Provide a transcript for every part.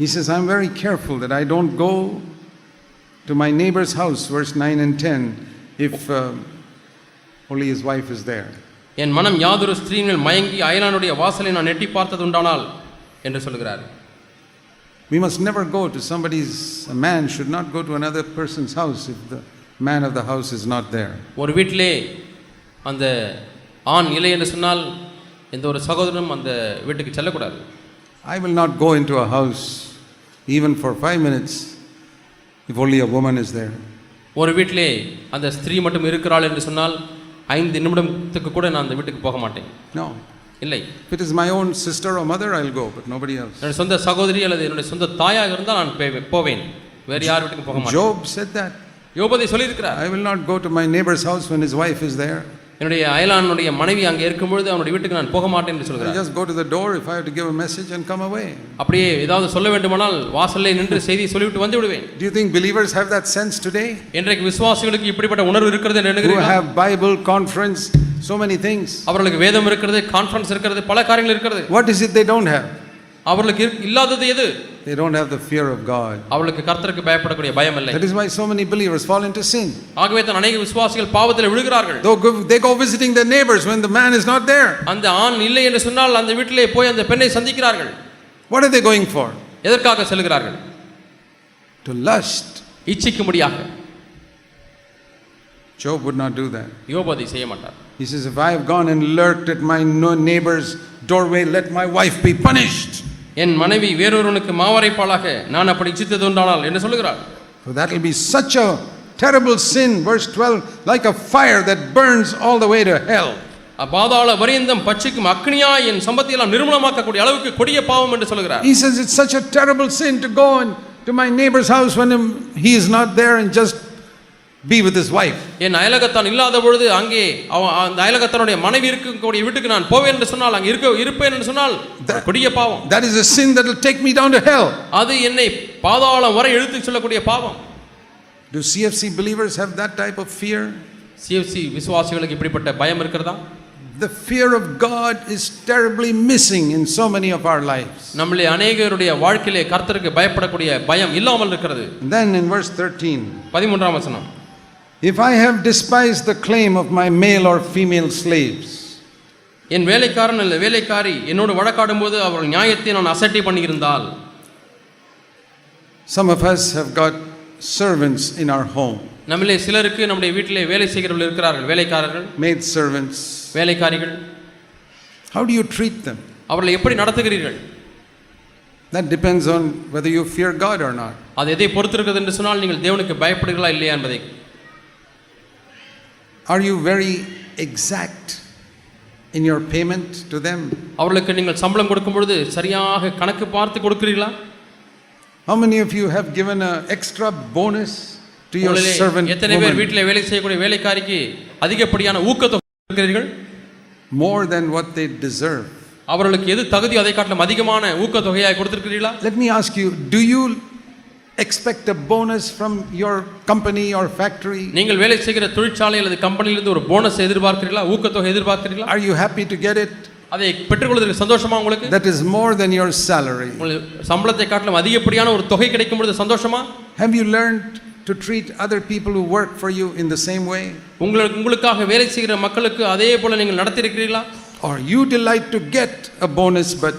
He says, I'm very careful that I don't go to my neighbor's house, verse 9 and 10, if only his wife is there. என் மனம் யாதொரு ஸ்திரீயின் மயங்கி அயலானுடைய வாசலை நான் எட்டி பார்த்தது உண்டானால் என்று சொல்கிறார். We must never go to a man should not go to another person's house if the man of the house is not there. ஒரு வீட்டிலே அந்த ஆண் இல்லை என்று சொன்னால் எந்த ஒரு சகோதரனும் அந்த வீட்டுக்கு செல்லக்கூடாது. I will not go into a house even for 5 minutes if only a woman is there. ஒரு வீட்டிலே அந்த ஸ்திரீ மட்டும் இருக்கிறாள் என்று சொன்னால் 5 நிமிடத்துக்கு கூட நான் அந்த வீட்டுக்கு போக மாட்டேன். No. இல்லை. If it is my own sister or mother, I'll go, but nobody else. என்னுடைய சொந்த சகோதரி அல்லது என்னுடைய சொந்த தாயாக இருந்தால் நான் போவேன். வேறு யார் வீட்டுக்கு போக மாட்டேன். Job said that. யோபு அதை சொல்லியிருக்கிறார். I will not go to my neighbor's house when his wife is there. என்னுடைய அயலானுடைய மனைவி அங்கே இருக்கும்பொழுது அவனுடைய வீட்டுக்கு நான் போக மாட்டேன் என்று சொல்கிறார். I just go to the door if I have to give a message and come away. அப்படியே ஏதாவது சொல்ல வேண்டுமானால் வாசல்லே நின்று செய்தி சொல்லிவிட்டு வந்து விடுவேன். Do you think believers have that sense today? இன்றைக்கு விசுவாசிகளுக்கு இப்படிப்பட்ட உணர்வு இருக்கிறது என்று நினைக்கிறீர்களா? Who have Bible conference, so many things. அவர்களுக்கு வேதம் இருக்கிறது, கான்ஃபரன்ஸ் இருக்கிறது, பல காரியங்கள் இருக்கிறது. What is it they don't have? அவர்களுக்கு இல்லாதது எது? They don't have the fear of God. அவர்களுக்கு கர்த்தருக்கு பயப்படக்கூடிய பயம் இல்லை. That is why so many believers fall into sin. ஆகவே தான் अनेक விசுவாசிகள் பாவத்தில் விழுகிறார்கள். They go visiting their neighbors when the man is not there. அந்த ஆண் இல்லை என்று சொன்னால் அந்த வீட்டிலே போய் அந்த பெண்ணை சந்திக்கிறார்கள். What are they going for? எதற்காக செல்கிறார்கள்? To lust. இச்சிக்கும்படியாக. Job would not do that. யோபு அதை செய்ய மாட்டார். He says, if I have gone and lurked at my neighbor's doorway, let my wife be punished. என் மனைவி வேறொருவனுக்கு மாவரைப்பாளாக நான் அப்படி இச்சித்தது உண்டானால் என்று சொல்கிறார். So that will be such a terrible sin, verse 12, like a fire that burns all the way to hell. பாதாள பரியந்தம் பட்சிக்கும் அக்னியாய் என் சம்பத்தை எல்லாம் நிர்மூலமாக்கக்கூடிய அளவுக்கு கொடிய பாவம் என்று சொல்கிறார். He says it's such a terrible sin to go to my neighbor's house when he is not there and just be with his wife. என் அயலகத்தான் இல்லாத பொழுது அங்கே அந்த அயலகத்தனுடைய மனைவி இருக்கக்கூடிய வீட்டுக்கு நான் போவேன் என்று சொன்னால் அங்கே இருப்பேன் என்று சொன்னால் கொடிய பாவம். That is a sin that will take me down to hell. அது என்னை பாதாளம் வரை இழுத்துச் செல்லக்கூடிய பாவம். Do CFC believers have that type of fear? CFC விசுவாசிகளுக்கு இப்படிப்பட்ட பயம் இருக்கிறதா? The fear of God is terribly missing in so many of our lives. நம்மளே अनेகருடைய வாழ்க்கையிலே கர்த்தருக்கு பயப்படக்கூடிய பயம் இல்லாமல் இருக்கிறது. Then in verse 13, 13ஆம் வசனம், if I have despised the claim of my male or female slaves, என் வேலைக்காரன் அல்ல வேலைக்காரி என்னோடு வழக்காடும்போது அவர்கள் நியாயத்தை நான் அசட்டை பண்ணியிருந்தால். some of us have got servants in our home. நம்மளே சிலருக்கு நம்முடைய வீட்டிலே வேலை செய்கிறவர்கள் இருக்கிறார்கள், வேலைக்காரர்கள், maid servants, வேலைக்காரிகள். How do you treat them? அவர்களை எப்படி நடத்துகிறீர்கள்? That depends on whether you fear God or not. அது எதை பொறுத்திருக்கிறது என்று சொன்னால் நீங்கள் தேவனுக்கு பயப்படுகிறீர்களா இல்லையா என்பதை. Are you very exact in your payment to them? அவர்களுக்கு நீங்கள் சம்பளம் கொடுக்கும் பொழுது சரியாக கணக்கு பார்த்து கொடுக்கிறீர்களா? How many of you have given an extra bonus to your servant? எத்தனை பேர் வீட்டிலே வேலை செய்யக்கூடிய வேலைக்காரிக்கு அதிகப்படியான ஊக்கத்தொகை கொடுக்கிறீர்கள்? More than what they deserve. அவர்களுக்கு எது தகுதி அதை காட்டிலும் அதிகமான ஊக்கத்தொகையை கொடுத்திருக்கிறீர்களா? Let me ask you, do you expect a bonus from your company or factory? நீங்கள் வேலை செய்கிற தொழிற்சாலை அல்லது கம்பெனியிலிருந்து ஒரு போனஸ் எதிர்பார்க்கிறீர்களா? ஊக்கத்தொகை எதிர்பார்க்கிறீர்களா? Are you happy to get it? அதை பெற்றுக்கொள்வதற்கு சந்தோஷமா உங்களுக்கு? That is more than your salary. உங்களுக்கு சம்பளத்தை காட்டிலும் அதிகப்படியான ஒரு தொகை கிடைக்கும் பொழுது சந்தோஷமா? Have you learned to treat other people who work for you in the same way? உங்களுக்காக வேலை செய்கிற மக்களுக்கு அதே போல நீங்கள் நடத்தி இருக்கிறீர்களா? Or you delight to get a bonus but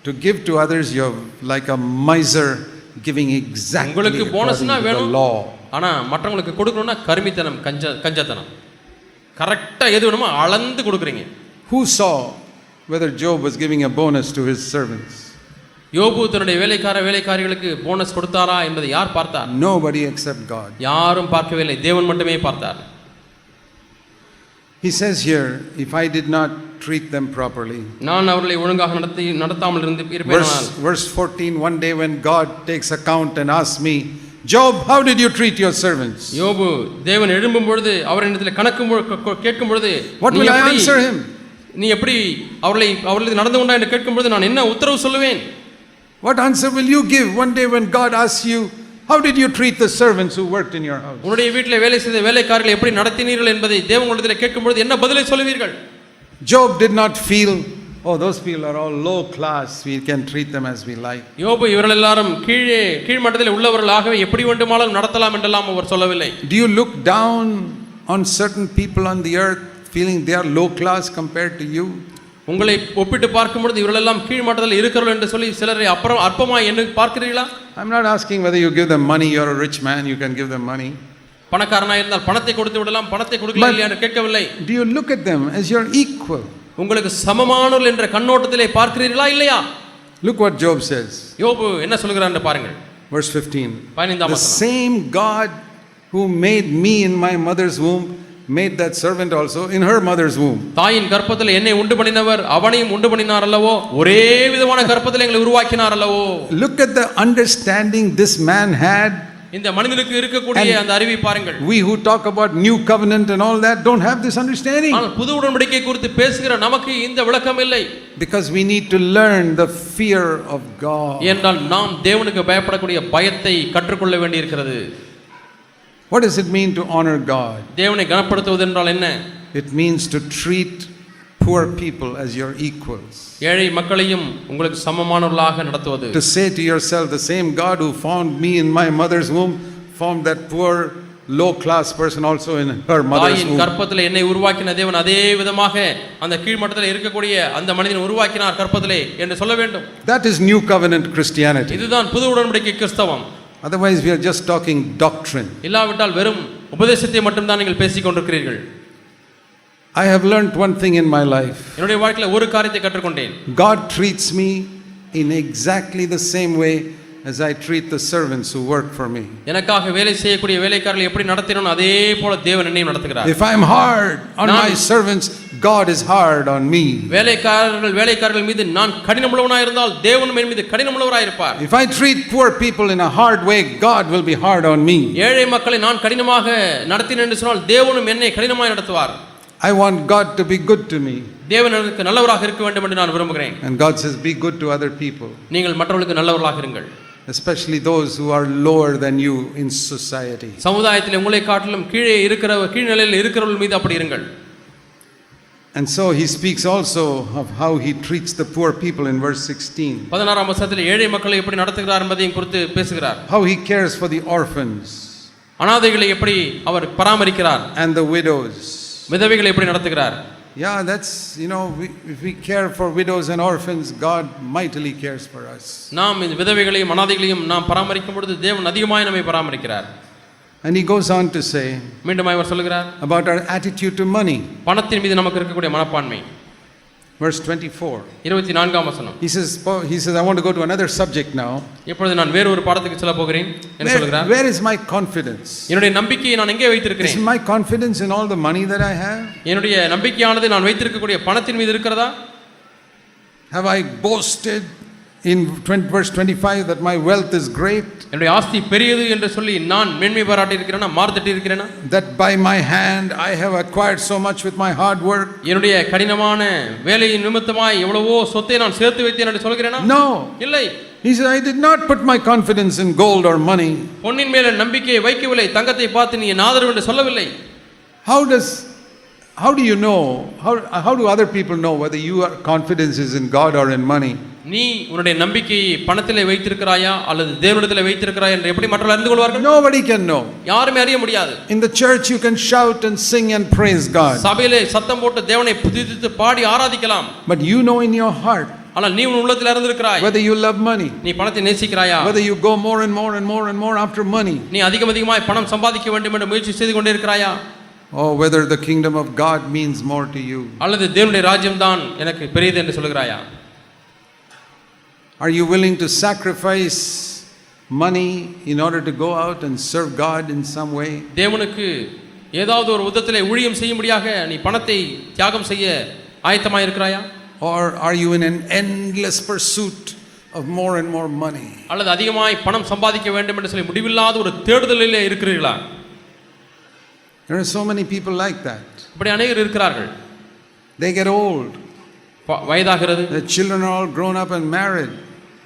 to give to others you're like a miser giving exactly உங்களுக்கு போனஸ்னா according to வேணும், the law. ஆனா மற்றவங்களுக்கு கொடுக்கணும்னா கருமித்தனம், கஞ்சத்தனம். கரெக்ட்டா எது வேணுமோ அளந்து கொடுக்குறீங்க. Who saw whether Job was giving a bonus to his servants? யோபு தன்னுடைய வேலைக்காரிகளுக்கு போனஸ் கொடுத்தாரா என்பதை யார் பார்த்தார்? Nobody except God. யாரும் பார்க்கவில்லை, தேவன் மட்டுமே பார்த்தார். He says here, if I did not treat them properly. நான் அவர்களை ஒழுங்காக நடத்தாமல் இருப்பேனானால். Verse 14, one day when God takes account and asks me, Job, how did you treat your servants? யோபு தேவன் எழும்பும் பொழுது அவரிடத்தில் கணக்கு கேட்கும் பொழுது what will I answer him? நீ எப்படி அவர்களுக்கு நடந்து கொண்டாய் என்று கேட்கும் பொழுது நான் என்ன உத்தரவு சொல்லுவேன்? What answer will you give one day when God asks you, how did you treat the servants who worked in your house? உன்னுடைய வீட்டிலே வேலை செய்த வேலைக்காரர்களை எப்படி நடத்தினீர்கள் என்பதை தேவனிடத்தில் கேட்கும் பொழுது என்ன பதிலை சொல்லுவீர்கள்? Job did not feel oh, those people are all low class, we can treat them as we like. யோபு இவர்கள் எல்லாரும் கீழ் மட்டத்தில் உள்ளவர்களாகவே எப்படி வேண்டுமானாலும் நடத்தலாம் என்றெல்லாம் அவர் சொல்லவில்லை. Do you look down on certain people on the earth feeling they are low class compared to you? உங்களை ஒப்பிட்டு பார்க்கும் பொழுது இவர்களெல்லாம் கீழ் மட்டத்தில் இருக்கிறார்கள் என்று சொல்லி சிலரை அற்பமாய் என்ன பார்க்கிறீர்களா? I'm not asking whether you give them money, you're a rich man, you can give them money. பணக்காரனாக இருந்தால் பணத்தை கொடுத்து விடலாம், பணத்தை கொடுக்கலாம் இல்லையா என்று கேட்கவில்லை. Do you look at them as your equal? உங்களுக்கு சமமானவர்கள் என்ற கண்ணோட்டத்திலே பார்க்கிறீர்களா இல்லையா? Look what Job says. யோபு என்ன சொல்கிறார் என்று பாருங்கள். Verse 15. 15ஆம் The வசனம். same God who made me in my mother's womb made that servant also in her mother's womb. தாயின் கர்ப்பத்தில் என்னை உண்டு பண்ணினவர் அவனையும் உண்டு பண்ணினார் அல்லவோ, ஒரே விதமான கர்ப்பத்தில் எங்களை உருவாக்கினார் அல்லவோ. Look at the understanding this man had. இந்த மனிதனுக்கு இருக்கக்கூடிய அந்த அறிவை பாருங்கள். We who talk about new covenant and all that don't have this understanding. ஆனால் புது உடன்படிக்கை குறித்து பேசுகிற நமக்கு இந்த விளக்கம் இல்லை. Because we need to learn the fear of God. ஏனென்றால் நாம் தேவனுக்கு பயப்படக்கூடிய பயத்தை கற்றுக்கொள்ள வேண்டியிருக்கிறது. What does it mean to honor God? தேவனை கனப்படுத்துவது என்றால் என்ன? It means to treat poor people as your equals. ஏழை மக்களையும் உங்களுக்கு சமமானவர்களாக நடத்துவது. To say to yourself, the same God who formed me in my mother's womb formed that poor low class person also in her mother's தாயின் womb. கர்ப்பத்திலே என்னை உருவாக்கின தேவன் அதே விதமாக அந்த கீழ் மட்டத்தில் இருக்கக்கூடிய அந்த மனிதனை உருவாக்கினார் கர்ப்பத்திலே என்று சொல்ல வேண்டும். That is new covenant Christianity. இதுதான் புது உடன்படிக்கை கிறிஸ்தவம். Otherwise we are just talking doctrine. இல்லாவிட்டால் வெறும் உபதேசத்தை மட்டும் தான் நீங்கள் பேசிக் கொண்டிருக்கிறீர்கள். I have learned one thing in my life. என்னுடைய வாழ்க்கையில் ஒரு காரியத்தை கற்றுக்கொண்டேன். God treats me in exactly the same way as I treat the servants who work for me. எனக்காக வேலை செய்யக்கூடிய வேலைக்காரர்கள் எப்படி நடத்தினோம் அதே போல தேவன் என்னையும் நடத்துகிறார். If I am hard on my servants, God is hard on me. வேலைக்காரர்கள் மீது நான் கடினமுள்ளவனாய் இருந்தால் தேவனும் என் மீது கடினமுள்ளவராய் இருப்பார். If I treat poor people in a hard way, God will be hard on me. ஏழை மக்களை நான் கடினமாக நடத்தினேன் என்று சொன்னால் தேவனும் என்னை கடினமாய் நடத்துவார். I want God to be good to me. தேவன் எனக்கு நல்லவராக இருக்க வேண்டும் என்று நான் விரும்புகிறேன். And God says, be good to other people. நீங்கள் மற்றவர்களுக்கு நல்லவர்களாக இருங்கள். Especially those who are lower than you in society. சமுதாயத்தில் உங்களை காட்டிலும் கீழ் நிலையில் இருக்கிறவர்கள் மீது அப்படி இருங்கள். And so he speaks also of how he treats the poor people in verse 16. 16ஆம் வசனத்தில் ஏழை மக்களை எப்படி நடத்துகிறார் என்பதையும் குறித்து பேசுகிறார். How he cares for the orphans. அனாதைகளை எப்படி அவர் பராமரிக்கிறார். And the widows. விதவைகளை எப்படி நடத்துகிறார். Yeah, that's, if we care for widows and orphans, God mightily cares for us. நாம் இந்த விதவைகளையும் அனாதைகளையும் நாம் பராமரிக்கும் பொழுது தேவன் அதிகமாய் நம்மை பராமரிக்கிறார். And he goes on to say மீண்டும் அவர் சொல்கிறார் about our attitude to money. பணத்தின் மீது நமக்கு இருக்கக்கூடிய மனப்பான்மை. Verse 24. 24ஆம் வசனம். He says, I want to go to another subject now. இப்பொழுது நான் வேறு ஒரு பாடத்துக்கு செல்ல போகிறேன் என்று சொல்கிறார். Where is my confidence? என்னுடைய நம்பிக்கையை நான் எங்கே வைத்திருக்கிறேன்? Is my confidence in all the money that I have? என்னுடைய நம்பிக்கையானது நான் வைத்திருக்கக்கூடிய பணத்தின் மீது இருக்கிறதா? Have I boasted in verse 25 that my wealth is great? என்னுடைய ஆஸ்தி பெரியது என்று சொல்லி நான் மேன்மை பாராட்டி இருக்கிறேனா, மார்த்தட்டி இருக்கிறேனா? That by my hand I have acquired so much with my hard work? என்னுடைய கடினமான வேலையின் நிமித்தமாய் எவ்வளவோ சொத்தை நான் சேர்த்து வைத்தேன் என்று சொல்கிறேனா? No. இல்லை. He said, I did not put my confidence in gold or money. பொன்னின் மேல நம்பிக்கையை வைக்கவில்லை, தங்கத்தை பார்த்து நீ என் ஆதரவு என்று சொல்லவில்லை. How do you know? How do other people know whether your confidence is in God or in money? நீ உன்னுடைய நம்பிக்கையை பணத்திலே வைத்திருக்கிறாயா அல்லது தேவனிடத்திலே வைத்திருக்கிறாயா என்று எப்படி மற்றவர்கள் அறிந்து கொள்வார்கள்? Nobody can know. யாருமே அறிய முடியாது. In the church you can shout and sing and praise God. சபையிலே சத்தம் போட்டு தேவனை துதித்து பாடி ஆராதிக்கலாம். But you know in your heart ஆனால் நீ உன் உள்ளத்தில் அறிந்திருக்கிறாய் whether you love money. நீ பணத்தை நேசிக்கிறாயா? Whether you go more and more and more and more after money. நீ அதிகமாய் பணம் சம்பாதிக்க வேண்டும் என்று முயற்சி செய்து கொண்டே இருக்கிறாயா? Or whether the kingdom of God means more to you. அல்லது தேவனுடைய ராஜ்யம் தான் எனக்கு பெரியது என்று சொல்கிறாயா? Are you willing to sacrifice money in order to go out and serve God in some way? தேவனுக்கு ஏதாவது ஒரு விதத்திலே ஊழியம் செய்யும்படியாக நீ பணத்தை தியாகம் செய்ய ஆயத்தமாய் இருக்கிறாயா? Or are you in an endless pursuit of more and more money? அல்லது அதிகமாய் பணம் சம்பாதிக்க வேண்டும் என்று சொல்லி முடிவில்லாத ஒரு தேடுதலிலே இருக்கிறீர்களா? There are so many people like that. இப்படி அநேகர் இருக்கிறார்கள். They get old. வயதாகிறது. The children are all grown up and married.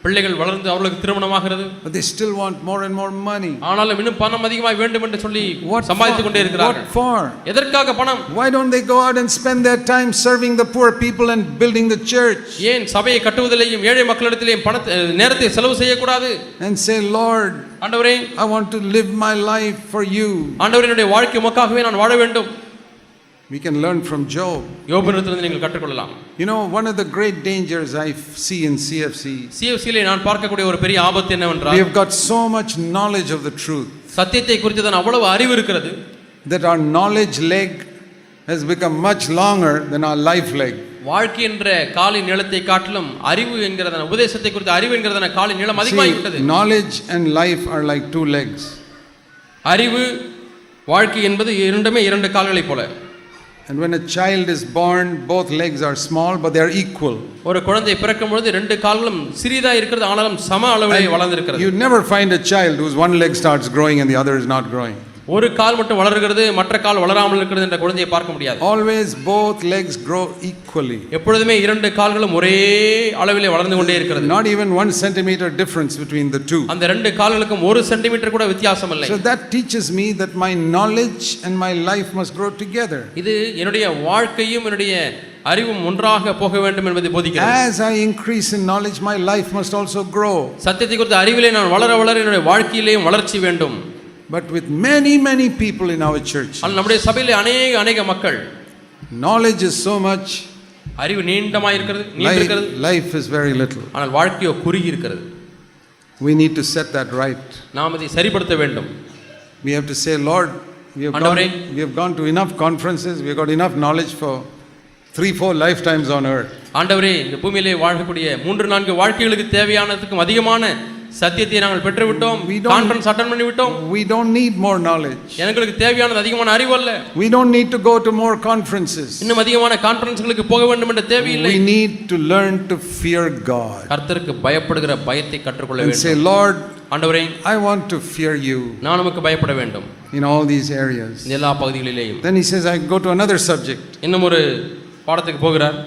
பிள்ளைகள் வளர்ந்து அவர்களுக்கு திருமணமாகிறது. but they still want more and more money. ஆனாலும் இன்னும் பணம் அதிகமாக வேண்டும் என்று சொல்லி சம்பாதித்துக் கொண்டே இருக்கிறார்கள். What for? எதற்காக பணம்? Why don't they go out and spend their time serving the poor people and building the church? ஏன் சபையை கட்டுவதிலேயும் ஏழை மக்களிடத்திலேயும் நேரத்தை செலவு செய்யக்கூடாது? And say, Lord, ஆண்டவரே, I want to live my life for you. ஆண்டவரே, என்னுடைய வாழ்க்கை உமக்காகவே நான் வாழ வேண்டும். We can learn from Job. யோபிடத்திலிருந்து நீங்கள் கற்றுக்கொள்ளலாம். You know, one of the great dangers I see in CFC. CFCலே நான் பார்க்கக்கூடிய ஒரு பெரிய ஆபத்து என்னவென்றால், we have got so much knowledge of the truth. சத்தியத்தை குறித்து அவ்வளவு அறிவு இருக்கிறது. That our knowledge leg has become much longer than our life leg. வாழ்க்கை என்ற காலின் நீளத்தை காட்டிலும் அறிவு என்கிறதான உபதேசத்தை குறித்து அறிவு என்கிறதான காலின் நீளம் அதிகமாகி விட்டது. Knowledge and life are like two legs. அறிவு வாழ்க்கை என்பது இரண்டுமே இரண்டு கால்களை போல. And when a child is born, both legs are small, but they are equal. ஒரு குழந்தை பிறக்கும் பொழுது ரெண்டு கால்களும் சிறிதா இருக்கிறது, ஆனாலும் சம அளவில் வளர்ந்திருக்கிறது. You never find a child whose one leg starts growing and the other is not growing. ஒரு கால் மட்டும் வளர்கிறது, மற்ற கால் வளராமல் இருக்கிறது என்ற குழந்தையை பார்க்க முடியாது. Always both legs grow equally. எப்பொழுதுமே இரண்டு கால்களும் ஒரே அளவிலே வளர்ந்து கொண்டே இருக்கிறது. Not even 1 centimeter difference between the two. அந்த ரெண்டு கால்களுக்கும் 1 சென்டிமீட்டர் கூட வித்தியாசம் இல்லை. So that teaches me that my knowledge and my life must grow together. இது என்னுடைய வாழ்க்கையும் என்னுடைய அறிவும் ஒன்றாக போக வேண்டும் என்பதை போதிக்கிறது. As I increase in knowledge, my life must also grow. சத்தியத்தை குறித்த அறிவிலே நான் வளர வளர என்னுடைய வாழ்க்கையிலேயும் வளர்ச்சி வேண்டும். But with many people in our church, நம்முடைய சபையிலே அநேக மக்கள், knowledge is so much, அறிவு நீண்டமாய் இருக்கிறது, life is very little. ஆனால் வாழ்க்கையோ குறுகி இருக்கிறது. We need to set that right. நாம் அதை சரிப்படுத்த வேண்டும். We have to say, Lord, we have gone to enough conferences, we have got enough knowledge for 3-4 lifetimes on earth. ஆண்டவரே, இந்த பூமியிலே வாழக்கூடிய 3-4 வாழ்க்கைகளுக்கு தேவையானதுக்கும் அதிகமான சத்தியத்தை நாங்கள் பெற்று விட்டோம். கான்ஃபரன்ஸ் அட்டெண்ட் பண்ணி விட்டோம். We don't need more knowledge. எனக்கு தேவையானது அதிகமான அறிவு அல்ல. We don't need to go to more conferences. இன்னும் அதிகமான கான்ஃபரன்ஸ்களுக்கு போக வேண்டும் என்ற தேவையில்லை. We need to learn to fear God. கர்த்தருக்கு பயப்படுகிற பயத்தை கற்றுக்கொள்ள வேண்டும். And say, Lord, ஆண்டவரே, I want to fear you. நான் உமக்கு பயப்பட வேண்டும். In all these areas. எல்லா பகுதிகளிலேயும். Then he says, I go to another subject. இன்னும் ஒரு பாடத்துக்கு போகிறார்.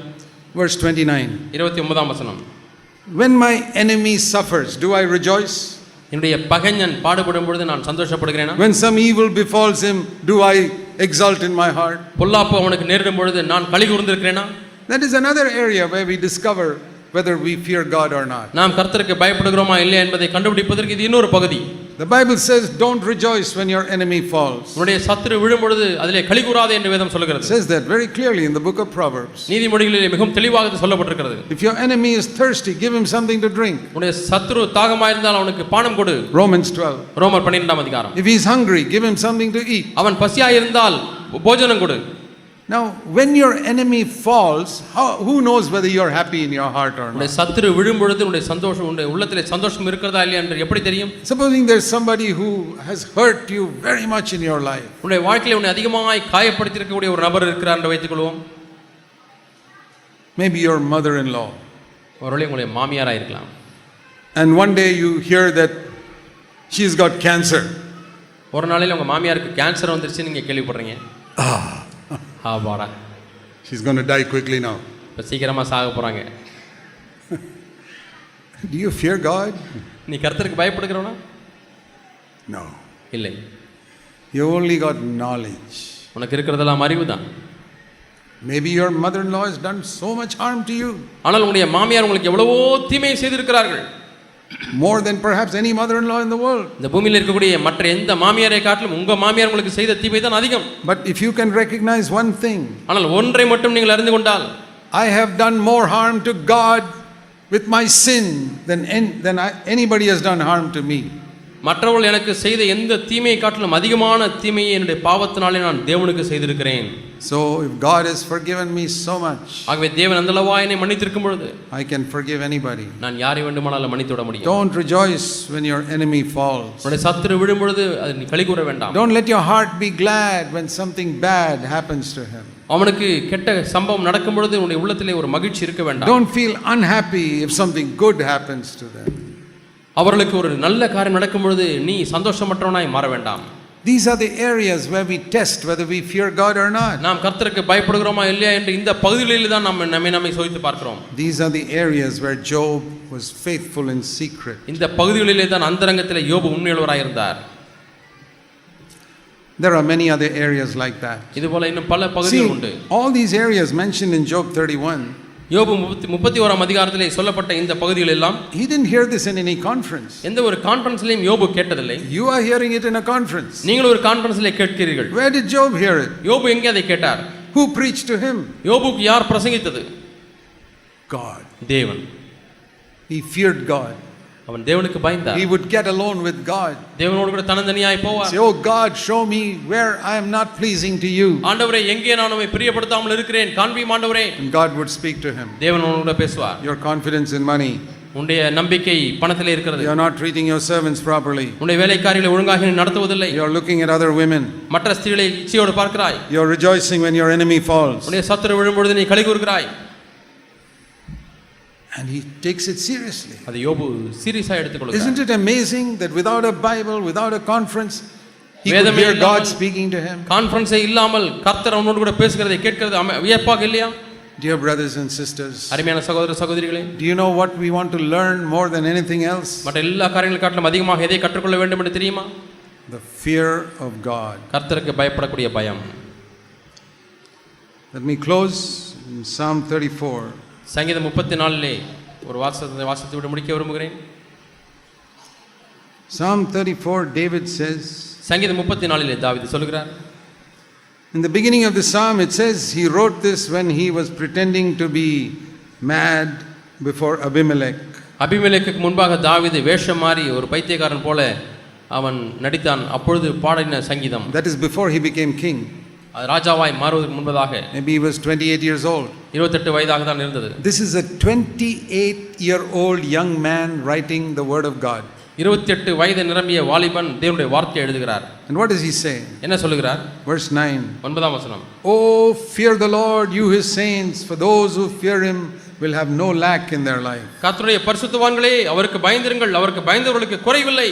Verse 29. 29ஆம் வசனம். When my enemy suffers, do I rejoice? என்னுடைய பகைஞன் பாடுபடும் பொழுது நான் சந்தோஷப்படுகிறேனா? When some evil befalls him, do I exult in my heart? பொல்லாப்பு அவனுக்கு நேரிடும் பொழுது நான் களி கூர்ந்திருக்கிறேனா? That is another area where we discover whether we fear God or not. நாம் கர்த்தருக்கு பயப்படுகிறோமா இல்லையா என்பதை கண்டுபிடிப்பதற்கு இது இன்னொரு பகுதி. The Bible says, don't rejoice when your enemy falls. உன்னுடைய சத்துரு விழும் பொழுது அதிலே களி கூறாதே என்று வேதம் சொல்கிறது. Says that very clearly in the book of Proverbs. நீதிமொழிகளிலே மிகவும் தெளிவாக சொல்லப்பட்டிருக்கிறது. If your enemy is thirsty, give him something to drink. உன்னுடைய சத்துரு தாகமாக இருந்தால் அவனுக்கு பானம் கொடு. Romans 12. ரோமர் 12ஆம் அதிகாரம். If he is hungry, give him something to eat. அவன் பசியாய் இருந்தால் போஜனம் கொடு. Now, when your enemy falls, who knows whether you are happy in your heart or not? உன்னுடைய சத்துரு விழும் பொழுது உன்னுடைய சந்தோஷம், உன்னுடைய உள்ளத்திலே சந்தோஷம் இருக்கிறதா இல்லையா என்று எப்படி தெரியும்? Supposing there is somebody who has hurt you very much in your life. உன்னுடைய வாழ்க்கையிலே உன்னை அதிகமாய் காயப்படுத்தி இருக்கக்கூடிய ஒரு நபர் இருக்கிறார் என்று வைத்துக்கொள்வோம். Maybe your mother-in-law. ஒருவேளை உங்களுடைய மாமியாரா இருக்கலாம். And one day you hear that she's got cancer. ஒரு நாளில் உங்க மாமியாருக்கு கேன்சர் வந்துருச்சு நீங்க கேள்விப்படுறீங்க. பாடா, she's going to die quickly now. இப்போ சீக்கிரமா சாக போறாங்க. Do you fear God? நீ கர்த்தருக்கு பயப்படுகிறவனா? No. இல்லை. You only got knowledge. உனக்கு இருக்கிறதெல்லாம் அறிவுதான். Maybe your mother-in-law has done so much harm to you. ஆனால் உங்களுடைய மாமியார் உங்களுக்கு எவ்வளவோ தீமை செய்திருக்கிறார்கள். More than perhaps any mother-in-law in the world. இந்த பூமியில் இருக்கக்கூடிய மற்ற எந்த மாமியாரை காட்டிலும் உங்க மாமியார் உங்களுக்கு செய்த தீமை தான் அதிகம். But if you can recognize one thing, ஆனால் ஒன்றை மட்டும் நீங்கள் அறிந்து கொண்டால், I have done more harm to God with my sin than anybody has done harm to me. மற்றவர்கள் எனக்கு செய்த எந்த தீமையை காட்டிலும் அதிகமான தீமையை என்னுடைய பாவத்தினாலே நான் தேவனுக்கு செய்திருக்கிறேன். So if God has forgiven me so much, ஆகவே தேவன் அந்தளவா என்னை மன்னித்திருக்கும் பொழுது I can forgive anybody. நான் யாரை வேண்டுமானாலும் மன்னித்து விட முடியும். Don't rejoice when your enemy falls. உன்னுடைய சத்துரு விழும் பொழுது அது நீ களி கூற வேண்டாம். Don't let your heart be glad when something bad happens to him. அவனுக்கு கெட்ட சம்பவம் நடக்கும் பொழுது உன்னுடைய உள்ளத்திலே ஒரு மகிழ்ச்சி இருக்க வேண்டாம். Don't feel unhappy if something good happens to them. அவர்களுக்கு ஒரு நல்ல காரியம் நடக்கும் பொழுது நீ சந்தோஷமற்றவனாய் மாற வேண்டாம். These are the areas where we test whether we fear God or not. நாம் கர்த்தருக்கு பயப்படுகிறோமா இல்லையா என்று இந்த பகுதிகளில் தான் நம்மை சோதித்து பார்க்கிறோம். These are the areas where Job was faithful in secret. இந்த பகுதிகளிலே தான் அந்தரங்கத்திலே யோபு உண்மையுள்ளவராய் இருந்தார். There are many other areas like that. இதுபோல இன்னும் பல பகுதிகள் உண்டு. All these areas mentioned in Job 31. யோபு 31ஆம் அதிகாரத்திலே சொல்லப்பட்ட இந்த பகுதிகள் எல்லாம் he didn't hear this in any conference. எந்த ஒரு கான்ஃபரன்ஸ்லயும் யோபு கேட்டதில்லை. You are hearing it in a conference. நீங்கள் ஒரு கான்ஃபரன்ஸ்ல கேட்கிறீர்கள். Where did Job hear it? யோபு எங்கே அதை கேட்டார்? Who preached to him? யோபுக்கு யார் பிரசங்கித்தது? God. தேவன். He feared God. அவன் தேவனுக்கு பயந்தார். He would get alone with God. தேவனோடு கூட தன்னந்தனியாய் போவார். Say, oh God, show me where I am not pleasing to you. ஆண்டவரே எங்கே நான் உம்மை பிரியப்படுத்தாமல் இருக்கிறேன் காண்பியும் ஆண்டவரே. And God would speak to him. தேவனோடு கூட பேசுவார். Your confidence in money. உன்னுடைய நம்பிக்கை பணத்திலே இருக்கிறது. You are not treating your servants properly. உன்னுடைய வேலைக்காரிகளை ஒழுங்காக நீ நடத்துவதில்லை. You are looking at other women. மற்ற ஸ்திரீகளை இச்சையோடு பார்க்கிறாய். You are rejoicing when your enemy falls. உன்னுடைய சத்துரு விழும்பொழுது நீ களிகூர்கிறாய். And he takes it seriously. அது யோபு சீரியஸா எடுத்துக்கொள்கிறார். Isn't it amazing that without a Bible, without a conference, he could hear God speaking to him? கான்ஃபரன்ஸே இல்லாமல் கர்த்தர் அவனோடு கூட பேசுகிறதை கேட்கிறது வியப்பாக இல்லையா? Dear brothers and sisters, அருமையான சகோதர சகோதரிகளே, do you know what we want to learn more than anything else? மற்ற எல்லா காரியங்களை காட்டிலும் அதிகமாக எதை கற்றுக்கொள்ள வேண்டும் என்று தெரியுமா? The fear of God. கர்த்தருக்கு பயப்படக்கூடிய பயம். Let me close in Psalm 34. சங்கீதம் 34லே ஒரு வாசத்தை விட முடிக்க விரும்புகிறேன். Psalm 34, David says, சங்கீதம் 34லே தாவீது சொல்கிறார். In the beginning of the psalm it says he wrote this when he was pretending to be mad before Abimelech. அபிமெலேக்குக்கு முன்பாக தாவீது வேஷம் மாறி ஒரு பைத்தியக்காரன் போல அவன் நடித்தான். அப்பொழுது பாடின சங்கீதம். That is before he became king. ராஜாவாய் மாறுவதற்கு முன்பதாக. Maybe he was 28 years old. 28 வயதாக தான் இருந்தது. This is a 28-year-old young man writing the word of God. 28 வயது நிரம்பிய வாலிபன் தேவனுடைய வார்த்தையை எழுதுகிறார். And what does he say? என்ன சொல்லுகிறார்? Verse 9. 9ஆம் வசனம். Oh, fear the Lord, you his saints, for those who fear him will have no lack in their life. கர்த்தருடைய பரிசுத்தவான்களே அவருக்கு பயந்திருங்கள், அவருக்கு பயந்தவர்களுக்கு குறைவில்லை.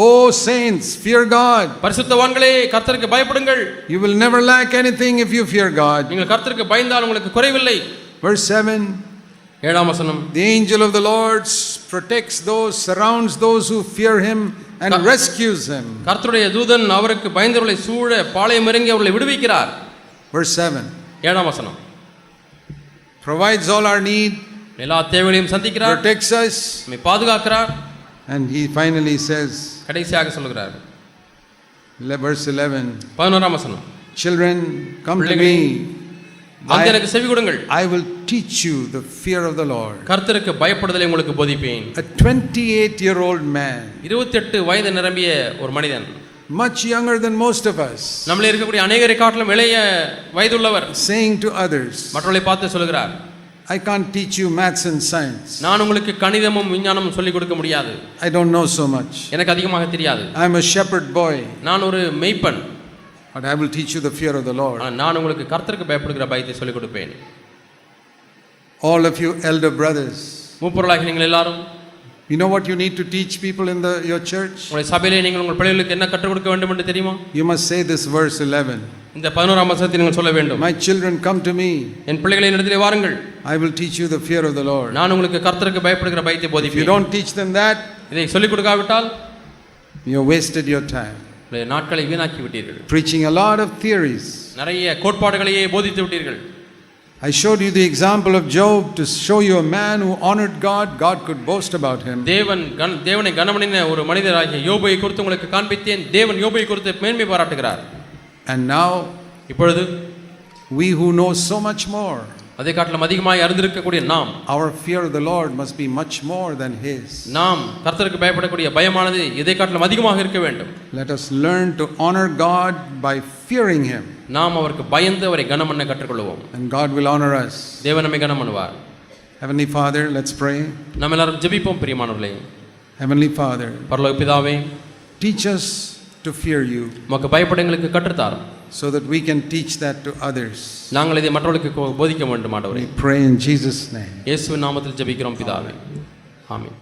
Oh saints, fear God. பரிசுத்தவான்களே கர்த்தருக்கு பயப்படுங்கள். You will never lack anything if you fear God. நீங்கள் கர்த்தருக்கு பயந்தால் உங்களுக்கு குறைவில்லை. Verse 7. 7ஆம் வசனம். The angel of the Lord protects those, surrounds those who fear him and rescues them. கர்த்தருடைய தூதன் அவருக்கு பயந்தவர்களை சூழ பாளையம் இறங்கி அவர்களை விடுவிக்கிறார். Verse 7. 7ஆம் வசனம். Provides all our need. எல்லா தேவைகளையும் சந்திக்கிறார். Protects us. நம்மை பாதுகாக்கிறார். And he finally says, கடைசியாக சொல்கிறார். Verse 11. 11ஆம் வசனம். Children, come to me. வந்து எனக்கு செவி கொடுங்கள். I will teach you the fear of the Lord. கர்த்தருக்கு பயப்படுதலை உங்களுக்கு போதிப்பேன். A 28-year-old man. 28 வயது நிரம்பிய ஒரு மனிதன். Much younger than most of us. நம்மளே இருக்கக்கூடிய அநேகரை காட்டிலும் இளைய வயதுள்ளவர். Saying to others, மற்றவர்களை பார்த்து சொல்கிறார், I can't teach you maths and science. நான் உங்களுக்கு கணிதமும் விஞ்ஞானமும் சொல்லிக் கொடுக்க முடியாது. I don't know so much. எனக்கு அதிகமாக தெரியாது. I am a shepherd boy. நான் ஒரு மேய்ப்பன். But I will teach you the fear of the Lord. நான் உங்களுக்கு கர்த்தருக்கு பயப்படுகிற பயத்தை சொல்லிக் கொடுப்பேன். All of you elder brothers, மூப்பொருளாகி நீங்கள் எல்லாரும், you know what you need to teach people in your church? உங்கள் சபையிலே நீங்கள் உங்கள் பிள்ளைகளுக்கு என்ன கற்றுக் கொடுக்க வேண்டும் என்று தெரியுமா? You must say this verse 11. இந்த 11ஆம் வசனத்தை நீங்கள் சொல்ல வேண்டும். My children, come to me. என் பிள்ளைகளை என்னிடத்திலே வாருங்கள். I will teach you the fear of the Lord. நான் உங்களுக்கு கர்த்தருக்கு பயப்படுகிற பயத்தை If போதிப்பேன். you don't teach them that, இதை சொல்லிக் கொடுக்காவிட்டால் you have wasted your time. நாட்களை வீணாக்கி விட்டீர்கள். Preaching a lot of theories. நிறைய கோட்பாடுகளையே போதித்து விட்டீர்கள். I showed you the example of Job to show you a man who honored God. God could boast about him. தேவனை கனமணின ஒரு மனிதராகிய யோபை குறித்து உங்களுக்கு காண்பித்தேன். தேவன் யோபை குறித்து மேன்மை பாராட்டுகிறார். And now இப்பொழுது we who know so much more, அதை காட்டிலும் அதிகமாய் அறிந்திருக்கக்கூடிய நாம், our fear of the Lord must be much more than his. நாம் கர்த்தருக்கு பயப்படக்கூடிய பயமானது இதை காட்டிலும் அதிகமாக இருக்க வேண்டும். Let us learn to honor God by fearing him. நாம் அவருக்கு பயந்து அவரை கனமண்ண கற்றுக்கொள்வோம். And God will honor us. தேவன் நம்மை கனம் பண்ணுவார். Heavenly Father, let's pray. நாம் எல்லாரும் ஜெபிப்போம். பிரியமானவர்களே, Heavenly Father, பரலோக பிதாவே, teach us to fear you, உமக்கு பயப்பட எங்களுக்கு கற்றுத்தாரும், so that we can teach that to others. நாங்கள் இதை மற்றவர்களுக்கு போதிக்க வேண்டும் ஆண்டவரே. We pray in Jesus' name. இயேசுவின் நாமத்தில் ஜெபிக்கிறோம் பிதாவே. ஆமென்.